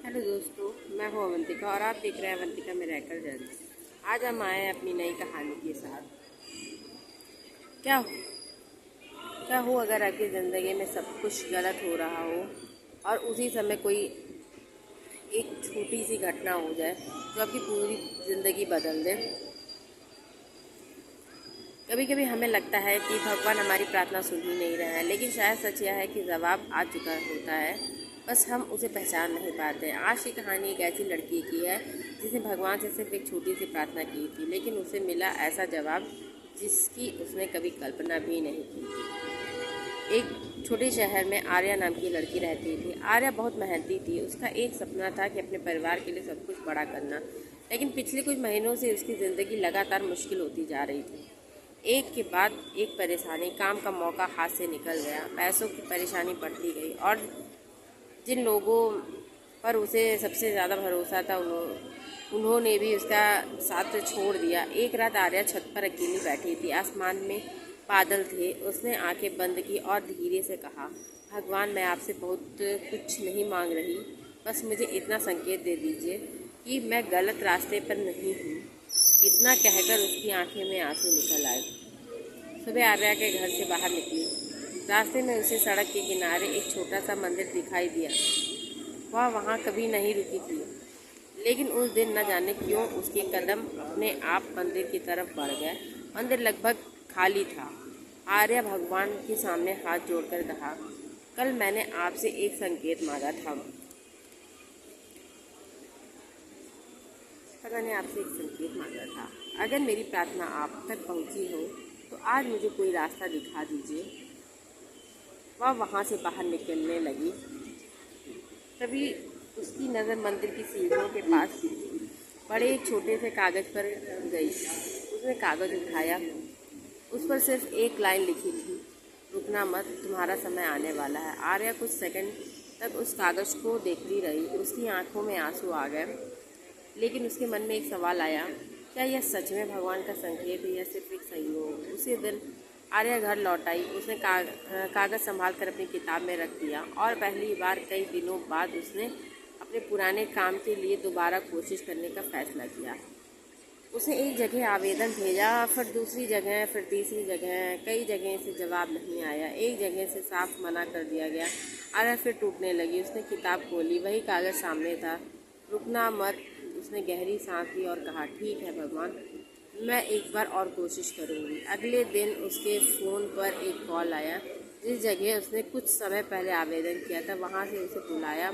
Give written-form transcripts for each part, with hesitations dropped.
Hello दोस्तों, मैं हूँ अवंतिका और आप देख रहे हैं अवंतिका मिरेकल जर्नी। आज हम आए हैं अपनी नई कहानी के साथ। क्या क्या हो अगर आपकी ज़िंदगी में सब कुछ गलत हो रहा हो और उसी समय कोई एक छोटी सी घटना हो जाए जो आपकी पूरी ज़िंदगी बदल दे। कभी कभी हमें लगता है कि भगवान हमारी प्रार्थना सुन ही नहीं रहा है, लेकिन शायद सच यह है कि जवाब आ चुका होता है, बस हम उसे पहचान नहीं पाते। आज की कहानी एक ऐसी लड़की की है जिसने भगवान से सिर्फ एक छोटी सी प्रार्थना की थी, लेकिन उसे मिला ऐसा जवाब जिसकी उसने कभी कल्पना भी नहीं की थी। एक छोटे शहर में आर्या नाम की लड़की रहती थी। आर्या बहुत मेहनती थी। उसका एक सपना था कि अपने परिवार के लिए सब कुछ बड़ा करना, लेकिन पिछले कुछ महीनों से उसकी ज़िंदगी लगातार मुश्किल होती जा रही थी। एक के बाद एक परेशानी, काम का मौका हाथ से निकल गया, पैसों की परेशानी बढ़ती गई और जिन लोगों पर उसे सबसे ज़्यादा भरोसा था उन्होंने भी उसका साथ छोड़ दिया। एक रात आर्या छत पर अकेली बैठी थी। आसमान में बादल थे। उसने आंखें बंद की और धीरे से कहा, भगवान, मैं आपसे बहुत कुछ नहीं मांग रही, बस मुझे इतना संकेत दे दीजिए कि मैं गलत रास्ते पर नहीं हूँ। इतना कहकर उसकी आंखें में आंसू निकल आए। सुबह आर्या के घर से बाहर निकली। रास्ते में उसे सड़क के किनारे एक छोटा सा मंदिर दिखाई दिया। वह वहाँ कभी नहीं रुकी थी, लेकिन उस दिन न जाने क्यों उसके कदम अपने आप मंदिर की तरफ बढ़ गए। मंदिर लगभग खाली था। आर्या भगवान के सामने हाथ जोड़कर कहा, कल मैंने आपसे एक संकेत मांगा था। मैंने आपसे एक संकेत मांगा था। अगर मेरी प्रार्थना आप तक पहुंची हो तो आज मुझे कोई रास्ता दिखा दीजिए। वह वहाँ से बाहर निकलने लगी। तभी उसकी नज़र मंदिर की सीढ़ियों के पास बड़े एक छोटे से कागज़ पर गई। उसने कागज़ उठाया। उस पर सिर्फ एक लाइन लिखी थी, रुकना मत, तुम्हारा समय आने वाला है। आर्या कुछ सेकंड तक उस कागज़ को देखती रही। उसकी आंखों में आंसू आ गए, लेकिन उसके मन में एक सवाल आया, क्या यह सच में भगवान का संकेत है या सिर्फ एक संयोग। उसी दिन आर्या घर लौट आई। उसने कागज़ संभाल कर अपनी किताब में रख दिया और पहली बार कई दिनों बाद उसने अपने पुराने काम के लिए दोबारा कोशिश करने का फैसला किया। उसने एक जगह आवेदन भेजा, फिर दूसरी जगह, फिर तीसरी जगह। कई जगह से जवाब नहीं आया। एक जगह से साफ मना कर दिया गया। आर्या फिर टूटने लगी। उसने किताब खोली। वही कागज़ सामने था, रुकना मत। उसने गहरी सांस ली और कहा, ठीक है भगवान, मैं एक बार और कोशिश करूँगी। अगले दिन उसके फ़ोन पर एक कॉल आया। जिस जगह उसने कुछ समय पहले आवेदन किया था वहाँ से उसे बुलाया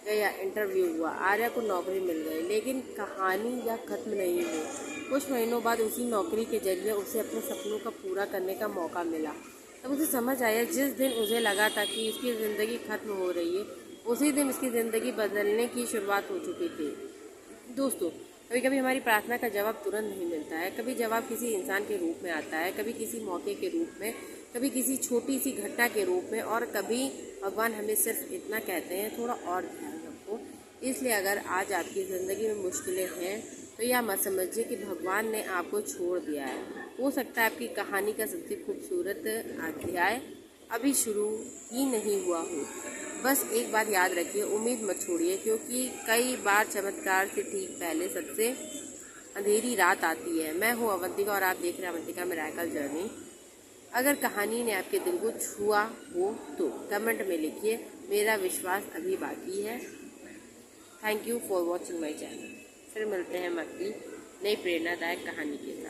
गया। इंटरव्यू हुआ। आर्या को नौकरी मिल गई, लेकिन कहानी यह खत्म नहीं हुई। कुछ महीनों बाद उसी नौकरी के जरिए उसे अपने सपनों का पूरा करने का मौका मिला। तब उसे समझ आया, जिस दिन उसे लगा था कि उसकी ज़िंदगी खत्म हो रही है, उसी दिन उसकी ज़िंदगी बदलने की शुरुआत हो चुकी थी। दोस्तों, कभी कभी हमारी प्रार्थना का जवाब तुरंत नहीं मिलता है। कभी जवाब किसी इंसान के रूप में आता है, कभी किसी मौके के रूप में, कभी किसी छोटी सी घटना के रूप में, और कभी भगवान हमें सिर्फ इतना कहते हैं, थोड़ा और ध्यान रखो। इसलिए अगर आज आपकी ज़िंदगी में मुश्किलें हैं तो यह मत समझिए कि भगवान ने आपको छोड़ दिया है। हो सकता है आपकी कहानी का सबसे खूबसूरत अध्याय अभी शुरू ही नहीं हुआ हो। बस एक बात याद रखिए, उम्मीद मत छोड़िए, क्योंकि कई बार चमत्कार से ठीक पहले सबसे अंधेरी रात आती है। मैं हूँ अवंतिका और आप देख रहे हैं अवंतिका मिरेकल जर्नी। अगर कहानी ने आपके दिल को छुआ हो तो कमेंट में लिखिए, मेरा विश्वास अभी बाकी है। Thank you for watching my channel. फिर मिलते हैं हम अपनी नई प्रेरणादायक कहानी के साथ।